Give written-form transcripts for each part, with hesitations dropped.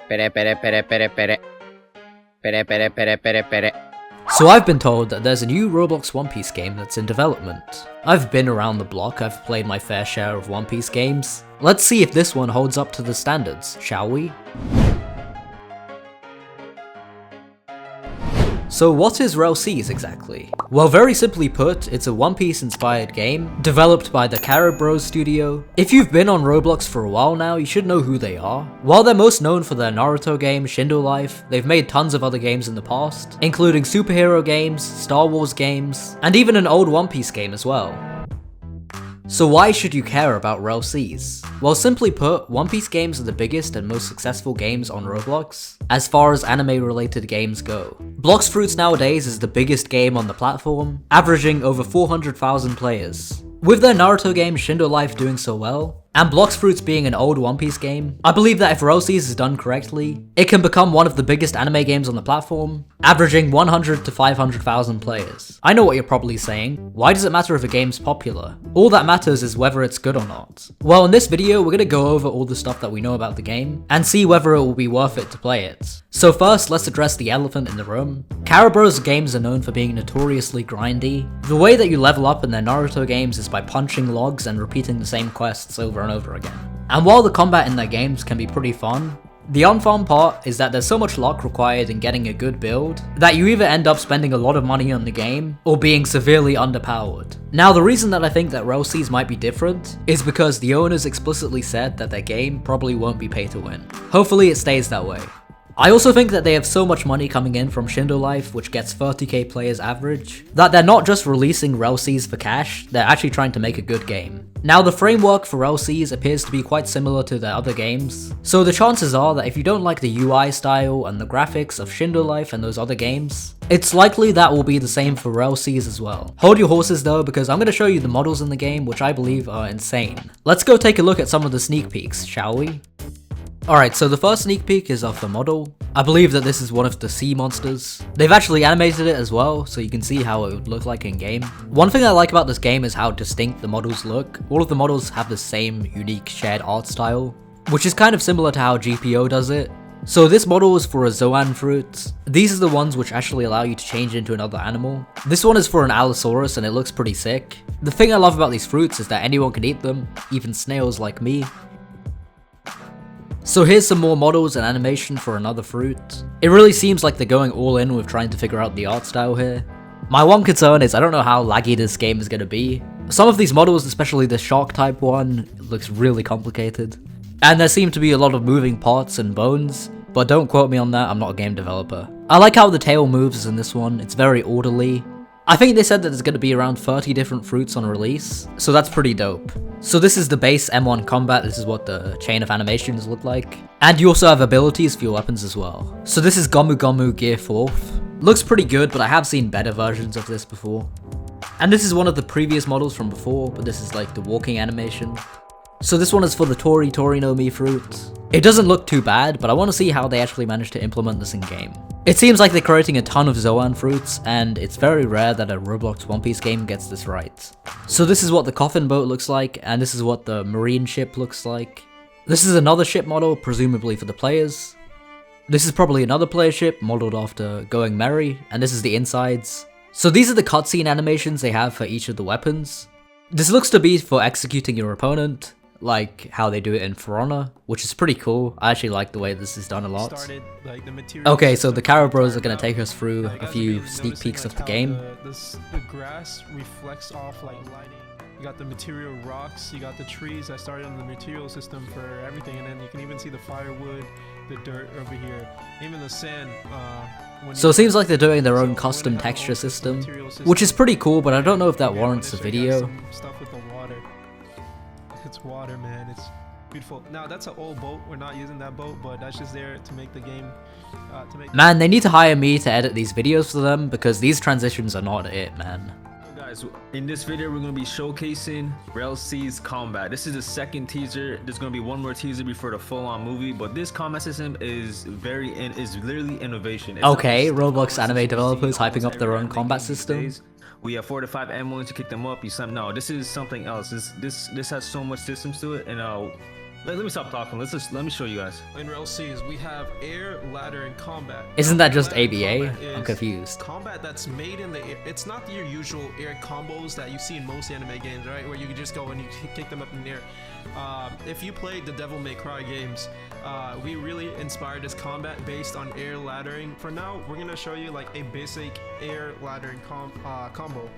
Pere, pere, pere, pere, pere. Pere, pere, pere, pere, pere. So I've been told that there's a new Roblox One Piece game that's in development. I've been around the block, I've played my fair share of One Piece games. Let's see if this one holds up to the standards, shall we? So what is Rell Seas exactly? Well, very simply put, it's a One Piece inspired game, developed by the Carib Bros studio. If you've been on Roblox for a while now, you should know who they are. While they're most known for their Naruto game, Shindo Life, they've made tons of other games in the past, including superhero games, Star Wars games, and even an old One Piece game as well. So why should you care about Rell Seas? Well, simply put, One Piece games are the biggest and most successful games on Roblox, as far as anime related games go. Blox Fruits nowadays is the biggest game on the platform, averaging over 400,000 players. With their Naruto game Shindo Life doing so well, and Blox Fruits being an old One Piece game, I believe that if Rell Seas is done correctly, it can become one of the biggest anime games on the platform, averaging 100 to 500,000 players. I know what you're probably saying, why does it matter if a game's popular? All that matters is whether it's good or not. Well, in this video, we're gonna go over all the stuff that we know about the game, and see whether it will be worth it to play it. So first, let's address the elephant in the room. Carib Bros games are known for being notoriously grindy. The way that you level up in their Naruto games is by punching logs and repeating the same quests over and over again. And while the combat in their games can be pretty fun, the unfun part is that there's so much luck required in getting a good build that you either end up spending a lot of money on the game or being severely underpowered. Now, the reason that I think that Rell Seas might be different is because the owners explicitly said that their game probably won't be pay to win. Hopefully it stays that way. I also think that they have so much money coming in from Shindo Life, which gets 30k players average, that they're not just releasing Rell Seas for cash, they're actually trying to make a good game. Now, the framework for Rell Seas appears to be quite similar to their other games, so the chances are that if you don't like the UI style and the graphics of Shindo Life and those other games, it's likely that will be the same for Rell Seas as well. Hold your horses though, because I'm going to show you the models in the game, which I believe are insane. Let's go take a look at some of the sneak peeks, shall we? Alright, so the first sneak peek is of the model. I believe that this is one of the sea monsters. They've actually animated it as well, so you can see how it would look like in game. One thing I like about this game is how distinct the models look. All of the models have the same unique shared art style, which is kind of similar to how GPO does it. So this model is for a Zoan fruit. These are the ones which actually allow you to change into another animal. This one is for an Allosaurus and it looks pretty sick. The thing I love about these fruits is that anyone can eat them, even snails like me. So here's some more models and animation for another fruit. It really seems like they're going all in with trying to figure out the art style here. My one concern is I don't know how laggy this game is going to be. Some of these models, especially the shark type one, looks really complicated. And there seem to be a lot of moving parts and bones, but don't quote me on that, I'm not a game developer. I like how the tail moves in this one, it's very orderly. I think they said that there's going to be around 30 different fruits on release, so that's pretty dope. So this is the base M1 combat, this is what the chain of animations look like. And you also have abilities for your weapons as well. So this is Gomu Gomu Gear 4th. Looks pretty good, but I have seen better versions of this before. And this is one of the previous models from before, but this is like the walking animation. So this one is for the Tori Tori no Mi fruit. It doesn't look too bad, but I want to see how they actually managed to implement this in game. It seems like they're creating a ton of Zoan fruits, and it's very rare that a Roblox One Piece game gets this right. So this is what the coffin boat looks like, and this is what the marine ship looks like. This is another ship model, presumably for the players. This is probably another player ship, modeled after Going Merry, and this is the insides. So these are the cutscene animations they have for each of the weapons. This looks to be for executing your opponent, like how they do it in For Honor, which is pretty cool. I actually like the way this is done a lot. Okay, so the Carib Bros are going to take us through a few sneak peeks of the game. The grass reflects off like lighting. You got the material rocks, you got the trees. I started on the material system for everything, and then you can even see the firewood, the dirt over here, even the sand. So it seems like they're doing their own custom texture system, which is pretty cool, but I don't know if that warrants a video. Stuff with the water. It's water, man. It's beautiful. Now that's an old boat. We're not using that boat, but that's just there to make the game. Man, they need to hire me to edit these videos for them because these transitions are not it, man. Guys, in this video we're going to be showcasing Rell Seas combat. This is the second teaser. There's going to be one more teaser before the full-on movie, but this combat system is literally innovation. Okay, Roblox anime developers hyping up their own combat system. We have 4 to 5 M1s to kick them up. No, this is something else. This has so much systems to it, and Let me stop talking. Let me show you guys. In Rell Seas, we have air, ladder, and combat. Isn't that just Ladder ABA? combat I'm is confused. Combat that's made in the air. It's not your usual air combos that you see in most anime games, right? Where you can just go and you kick them up in the air. If you played the Devil May Cry games, we really inspired this combat based on air laddering. For now, we're gonna show you like a basic air laddering combo.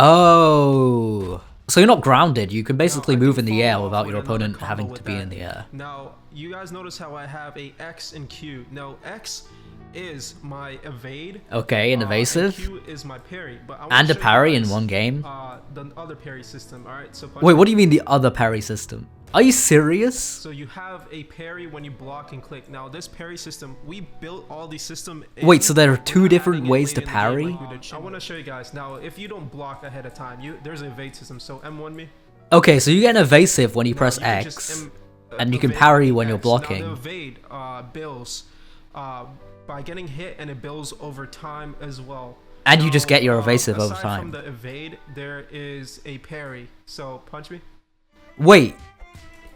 Oh, so you're not grounded. You can basically move in the air without your opponent having to be in the air. Now, you guys notice how I have a X and Q. Now, X is my evade. Okay, an evasive. And Q is my parry. But I wanna And a show you parry in guys, one game. The other parry system. All right. So Wait, what do you mean the other parry system? Are you serious? So you have a parry when you block and click. Now this parry system, we built all the system. Wait, so there are two different ways to parry? I want to show you guys. Now, if you don't block ahead of time, there's an evade system. So M1 me. Okay, so you get an evasive when you press Now, you can X, just and you can evade parry when you're X. Now, blocking. the evade builds by getting hit, and it builds over time as well. And you just get your evasive over aside time. From the evade, there is a parry. So punch me. Wait,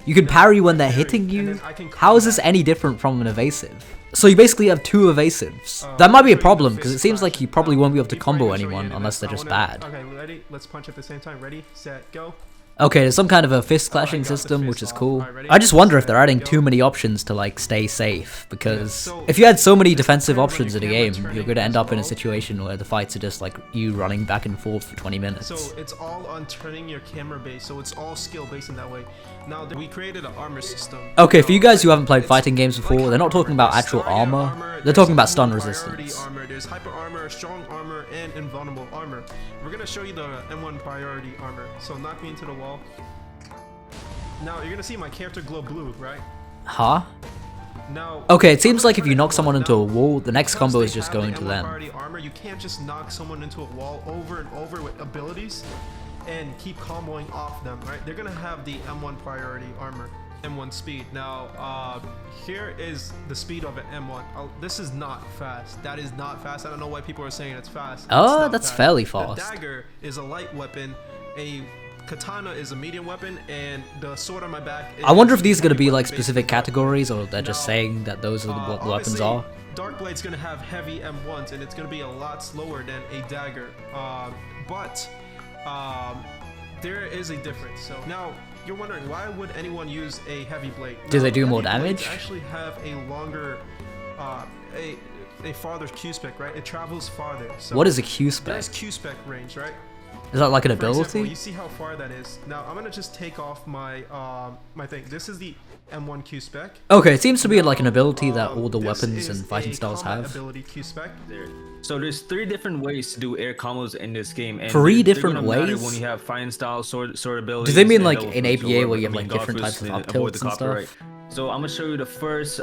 you can parry when they're hitting and you? then I can How is this any different from an evasive? So you basically have two evasives. That might be a problem, because it seems like you probably won't be able to combo anyone unless they're just bad. Okay, ready? Let's punch at the same time. Ready, set, go. Okay, there's some kind of a fist clashing system, which is cool. I just wonder if they're adding too many options to like stay safe, because if you had so many defensive options in a game, you're going to end up in a situation where the fights are just like you running back and forth for 20 minutes. So it's all on turning your camera base, so it's all skill based in that way. Now we created an armor system. Okay, for you guys who haven't played fighting games before, they're not talking about actual armor, they're talking about stun resistance. There's hyper armor, strong armor, and invulnerable armor. We're gonna show you the M1 priority armor. So knock me into the wall. Now you're gonna see my character glow blue, right? Huh? Now, okay, it seems like if you knock someone into a wall, the next combo is just going to them. Priority armor, you can't just knock someone into a wall over and over with abilities and keep comboing off them, right? They're gonna have the M1 priority armor, M1 speed. Now, here is the speed of an M1. This is not fast. That is not fast. I don't know why people are saying it's fast. Oh, that's fairly fast. The dagger is a light weapon. A katana is a medium weapon, and the sword on my back is I wonder if these are going to be heavy like weapon, specific basically. categories, or they're just saying that those are what the weapons Obviously, are. Darkblade's gonna have heavy M1s, and it's gonna be a lot slower than a dagger. But there is a difference. So now you're wondering, why would anyone use a heavy blade? Do they Now, do more heavy blades damage? Actually have a longer, a farther Q spec, right? It travels farther. So What is a Q spec? there's Q spec range, right? Is that like an For example, ability? you see how far that is. Now I'm gonna just take off my my thing. This is the M1 Q spec. Okay, it seems to be like an ability that all the This weapons is and fighting a styles combat have. Ability Q spec. So there's 3 different ways to do air combos in this game. And Three they're different gonna matter ways? when you have fighting style, sword Do abilities. they mean and like double in fist or ABA where whatever. you have I like mean, different golf types of fist up and avoid tilts the and copyright. stuff? So I'm gonna show you the first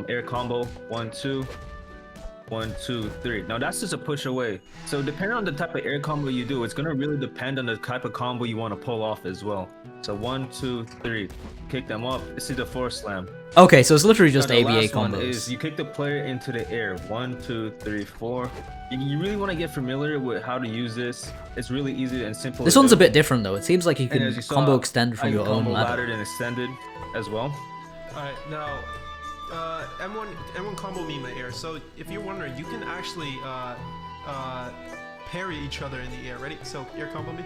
air combo. 1, 2. 1, 2, 3. Now that's just a push away. So depending on the type of air combo you do, it's gonna really depend on the type of combo you want to pull off as well. So 1, 2, 3. Kick them up. This is the force slam. Okay, so it's literally just Now, the ABA last one is combos. you kick the player into the air. 1, 2, 3, 4. You really want to get familiar with how to use this. It's really easy and simple. This to one's a do. bit different though. It seems like you And can as you saw, combo extend I from your own combo ladder. laddered and extended as well. Alright, now M1 combo me in the air. So if you're wondering, you can actually parry each other in the air. Ready? So air combo me.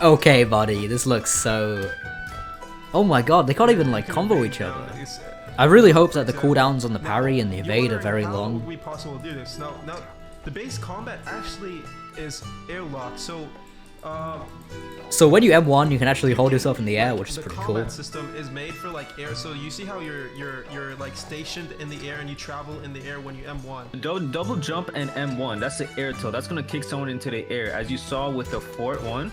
Okay, buddy, this looks so... Oh my god, they can't even like combo each Now, other. it's, I really hope that the cooldowns on the parry and the you're evade are wondering very how long. would we possible to do this? Now, the base combat actually is airlock. So So when you M1, you can actually hold yourself in the air, which is the pretty combat cool. system is made for like air. So you see how you're like stationed in the air and you travel in the air when you M1. Double jump and M1. That's the air tilt. That's gonna kick someone into the air, as you saw with the fort one.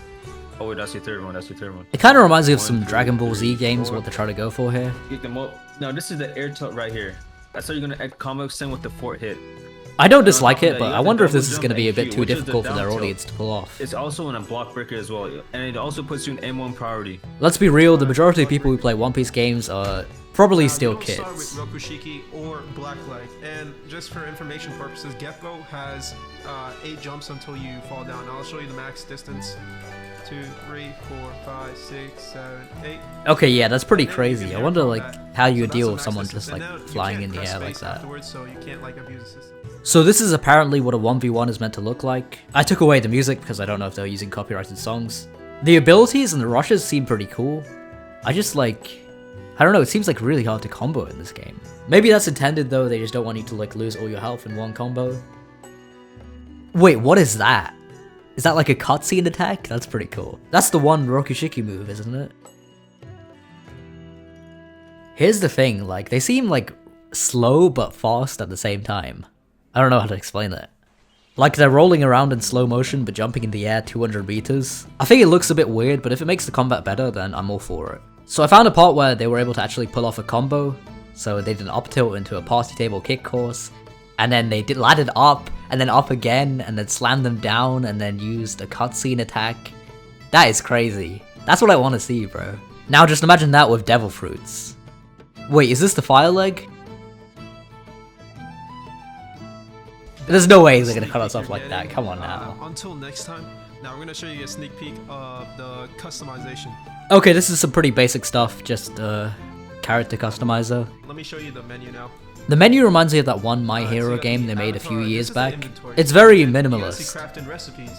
Oh wait, that's your third one. That's your third one. It kind of reminds me of some 1, 2, Dragon Ball Z 3, games, 4. what they're trying to go for here. Kick them up. Now this is the air tilt right here. That's how you're gonna combo extend with the fort hit. I don't dislike it, but I wonder if this is going to be a bit too difficult for their audience to pull off. It's also in a block breaker as well, and it also puts you in M1 priority. Let's be real, the majority of people who play One Piece games are probably still You don't start kids. with Rokushiki or Blackleg, and just for information purposes, Gecko has 8 jumps until you fall down. I'll show you the max distance. 2, 3, 4, 5, 6, 7, 8. Okay, yeah, that's pretty crazy. I air wonder like combat. how you So deal that's with the someone max just like distance. And now you flying can't in the press air like space that. afterwards, so you can't like abuse the system. So this is apparently what a 1v1 is meant to look like. I took away the music because I don't know if they were using copyrighted songs. The abilities and the rushes seem pretty cool. I just like, I don't know, it seems like really hard to combo in this game. Maybe that's intended though, they just don't want you to like lose all your health in one combo. Wait, what is that? Is that like a cutscene attack? That's pretty cool. That's the one Rokushiki move, isn't it? Here's the thing, like, they seem like slow but fast at the same time. I don't know how to explain it. Like they're rolling around in slow motion but jumping in the air 200 meters. I think it looks a bit weird, but if it makes the combat better, then I'm all for it. So I found a part where they were able to actually pull off a combo. So they did an up tilt into a party table kick course, and then they did laddered up, and then up again, and then slammed them down, and then used a cutscene attack. That is crazy. That's what I want to see, bro. Now just imagine that with devil fruits. Wait, is this the fire leg? There's no way they're gonna cut us off like that. Come on now. Until next time, now we're gonna show you a sneak peek of the customization. Okay, this is some pretty basic stuff, just character customizer. Let me show you the menu now. The menu reminds me of that one My So Hero you got game the they made a few avatar. years This is the back. inventory. It's very You can see minimalist. crafting recipes.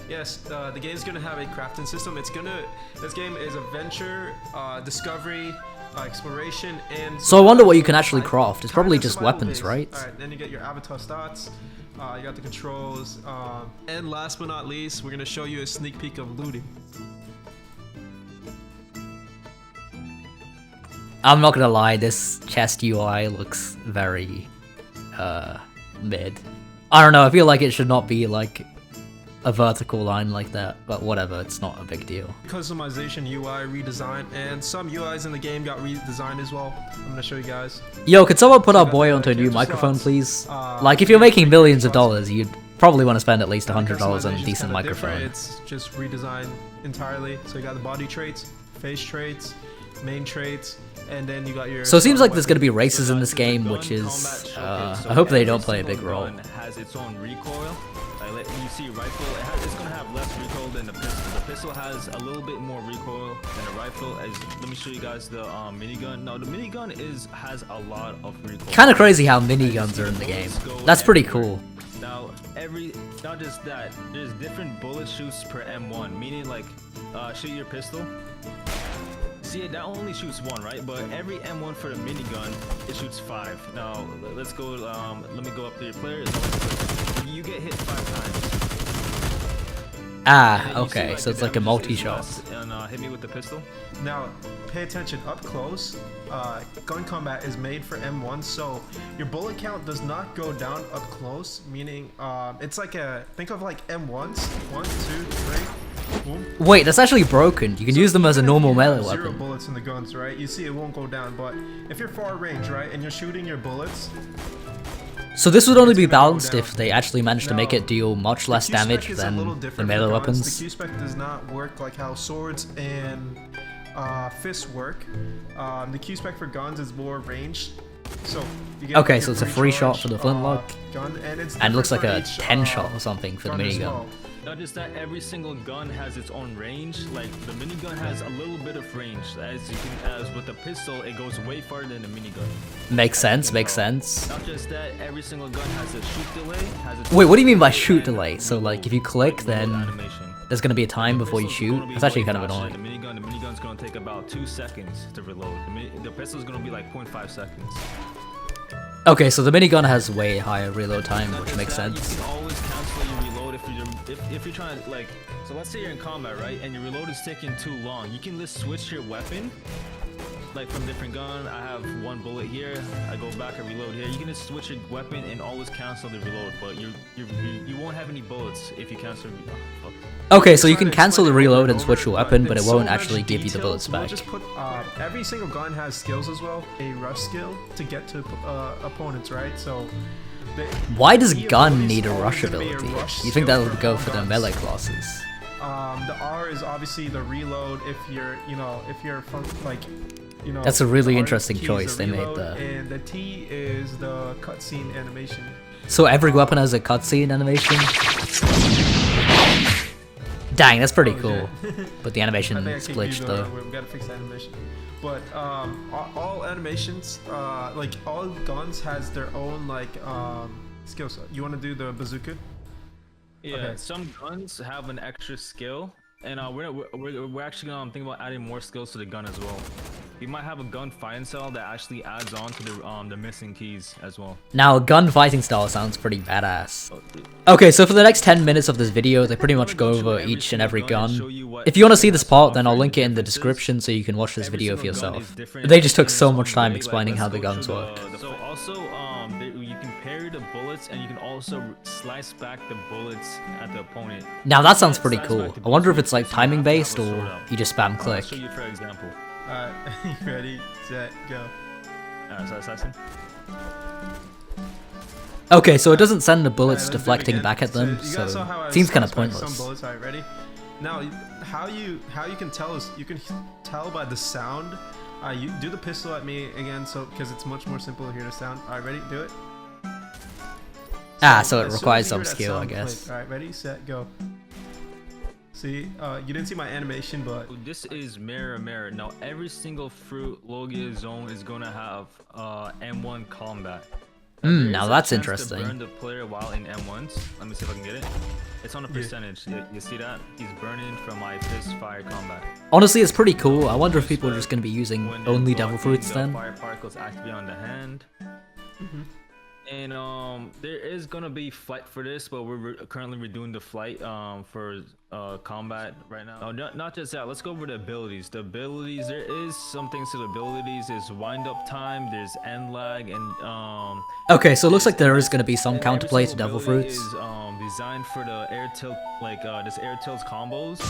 Yes, the game's gonna have a crafting system. This game is adventure, discovery, exploration, and. So I wonder what you can actually craft. It's probably Kinda just survival weapons, based. right? Alright, then you get your avatar stats. You got the controls, and last but not least, we're gonna show you a sneak peek of looting. I'm not gonna lie, this chest UI looks very, mid. I don't know, I feel like it should not be like a vertical line like that, but whatever, it's not a big deal. Customization, UI redesign, and some UIs in the game got redesigned as well. I'm gonna show you guys. Yo, could someone put our boy onto a new microphone, please? Like, if you're making millions of dollars, you'd probably want to spend at least $100 on a Customization's decent kinda different. microphone. It's just redesigned entirely. So you got the body traits, face traits, main traits, and then you got your. So it seems like there's weapon. gonna be races in this game, Gun which is, combat showcase. So I hope they every don't play a big single role. gun has its own recoil. Like when you see rifle, it's gonna have less recoil than the pistol. The pistol has a little bit more recoil than the rifle. Let me show you guys the minigun. No, the minigun has a lot of recoil. Kinda crazy how miniguns are in the game. That's pretty cool. Now not just that, there's different bullet shoots per M1, meaning like shoot your pistol. See, that only shoots 1, right? But every M1 for the minigun, it shoots 5. Now let's go. Let me go up to your player. You get hit 5 times. Ah, And you see, okay, so the it's like a damage is multi-shot. less, And hit me with the pistol. Now, pay attention up close. Gun combat is made for M1, so your bullet count does not go down up close. Meaning, it's like think of like M1s. 1, 2, 3. Boom. Wait, that's actually broken. You can use them as a Even if normal you melee have 0 weapon. bullets in the guns, right? You see, it won't go down. But if you're far range, right, and you're shooting your bullets. So this would only be It's gonna go balanced down. if they actually managed to make it deal much less The Q-spec damage is a than little the different melee for guns. weapons. The Q-spec does not work like how swords and fists work. The Q-spec for guns is more ranged. So you get Okay, your so it's a free shot for the flintlock, gun, and it's and it looks like different a for each, 10 shot or something for the gun as minigun. well. Not just that, every single gun has its own range. Like the minigun has a little bit of range. As with the pistol, it goes way farther than the minigun. Makes sense, makes sense. Not just that, every single gun has a shoot delay. Wait, what do you mean by shoot delay? So like, if you click, then animation. there's gonna be a time before you Pistol's shoot? gonna be That's actually way kind of faster than annoying. The minigun's gonna take about 2 seconds to reload. The pistol's gonna be like 0.5 seconds. Okay, so the minigun has way higher reload time, Not which just makes that, sense. You can always cancel your reload if you're trying to like. So let's say you're in combat, right, and your reload is taking too long. You can just switch your weapon, like from different gun. I have 1 bullet here. I go back and reload here. You can just switch your weapon and always cancel the reload, but you won't have any bullets if you cancel. Okay, so you can cancel the reload and switch your weapon, but it won't actually give you the bullets We'll back. just put every single gun has skills as well. A rush skill to get to opponents, right? So Why does the gun abilities need a are rush gonna be a ability? rush You think skill that would for go all for the guns. melee classes? The R is obviously the reload if you're, That's a really the R interesting key is choice the they made reload, there. And the T is the cutscene animation. So every weapon has a cutscene animation? Dang, that's pretty cool. But the animation I think I is can glitched do though. we gotta fix the animation. But all animations, like all guns has their own skill set. You want to do the bazooka? Yeah, Okay. some guns have an extra skill, and we're actually gonna think about adding more skills to the gun as well. We might have a gun fighting style that actually adds on to the missing keys as well. Now, gun fighting style sounds pretty badass. Okay, so for the next 10 minutes of this video, they pretty much go over each and every gun. If you want to see this part, then I'll link it in the description so you can watch this video for yourself. They just took so much time explaining how the guns work. So also, you can parry the bullets, and you can also slice back the bullets at the opponent. Now that sounds pretty cool. I wonder if it's like timing based or you just spam I'll click. show you for example. Ready, set, go. So assassin. Okay, so it doesn't send the bullets Alright, let's do it deflecting again. back at them, you guys saw how so I it seems kind of sliced back pointless. Some bullets. Alright, ready? Now, how you can tell is you can tell by the sound. You do the pistol at me again, so because it's much more simple to hear the sound. Alright, ready? Do it. So it as soon requires as some you hear that skill, I sound, guess. click. Alright, ready, set, go. See, you didn't see my animation, but This is mirror. Now every single fruit Logia zone is gonna have M1 combat. There Now is a that's chance to interesting. burn the player while in M1s. Let me see if I can get it. It's on a percentage. You see that? He's burning from my fist fire combat. Honestly, it's pretty cool. I wonder if people are just going to be using When they're only devil blocking, fruits the then. fire particles activate on the hand. And there is gonna be flight for this, but we're currently redoing the flight for combat right now. Not just that. Let's go over the abilities. The abilities, there is some things to the abilities. There's wind up time. There's end lag, and Okay, so it looks like there is going to be some every counterplay to single devil ability fruits. is designed for the air tilt, like this air tilt combos.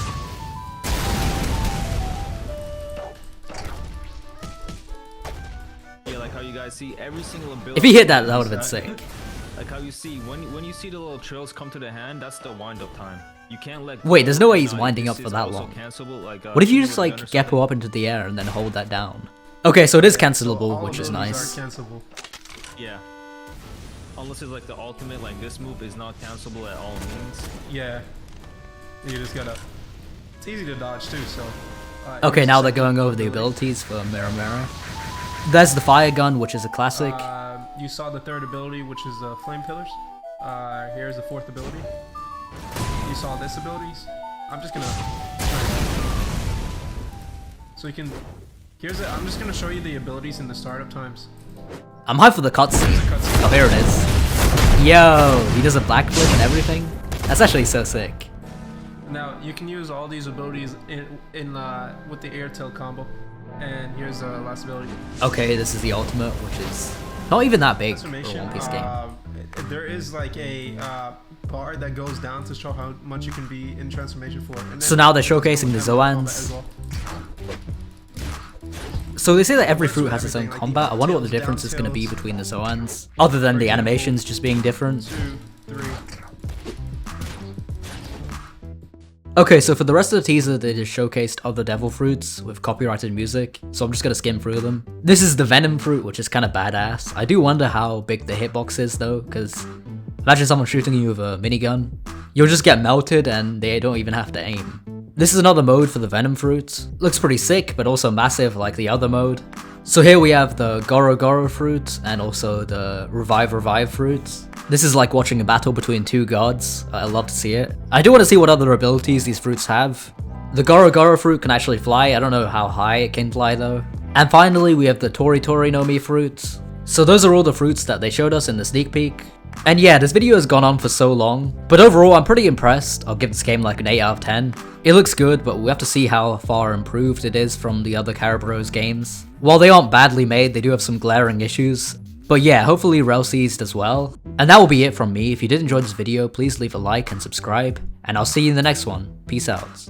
Yeah, like how you guys see every single ability. If he hit that, that would have been sick. Like how you see when you see the little trails come to the hand, that's the wind up time. You can't let Wait, there's no way he's Now, winding this up for is that also long. cancelable, like, What if you shooting just with a gun like or geppo something. up into the air and then hold that down? Okay, so it is so cancelable, all which is abilities nice. are cancelable. Yeah. Unless it's like the ultimate, like this move is not cancelable at all means. Yeah. You just gotta. It's easy to dodge too. So. Okay, now they're going over the abilities for Mirror. There's the fire gun, which is a classic. You saw the third ability, which is flame pillars. Here's the fourth ability. You saw this abilities. I'm just gonna. So you can. I'm just gonna show you the abilities in the startup times. I'm hyped for the cutscene. Cutscene. Oh, here it is. Yo, he does a backflip and everything. That's actually so sick. Now you can use all these abilities in with the air tilt combo. And here's the last ability. Okay, this is the ultimate, which is not even that big for a Transformation. One Piece game. There is like a bar that goes down to show how much you can be in transformation for. And So then now they're there's showcasing the also combat Zoans. as well. So they say that every fruit with has its own everything, like combat. I wonder what the tails, difference is going to be tails. between the Zoans, other than the animations just being different. 2, 3. Okay, so for the rest of the teaser, they just showcased other devil fruits with copyrighted music, so I'm just gonna skim through them. This is the venom fruit, which is kind of badass. I do wonder how big the hitbox is though, because imagine someone shooting you with a minigun. You'll just get melted and they don't even have to aim. This is another mode for the venom fruit. Looks pretty sick, but also massive like the other mode. So here we have the Goro Goro fruit and also the Revive fruit. This is like watching a battle between two gods. I love to see it. I do want to see what other abilities these fruits have. The Goro Goro fruit can actually fly. I don't know how high it can fly though. And finally we have the Tori Tori no Mi fruit. So those are all the fruits that they showed us in the sneak peek. And yeah, this video has gone on for so long, but overall I'm pretty impressed. I'll give this game like an 8 out of 10. It looks good, but we have to see how far improved it is from the other Carabros games. While they aren't badly made, they do have some glaring issues. But yeah, hopefully Rell Seas does well. And that will be it from me. If you did enjoy this video, please leave a like and subscribe, and I'll see you in the next one. Peace out.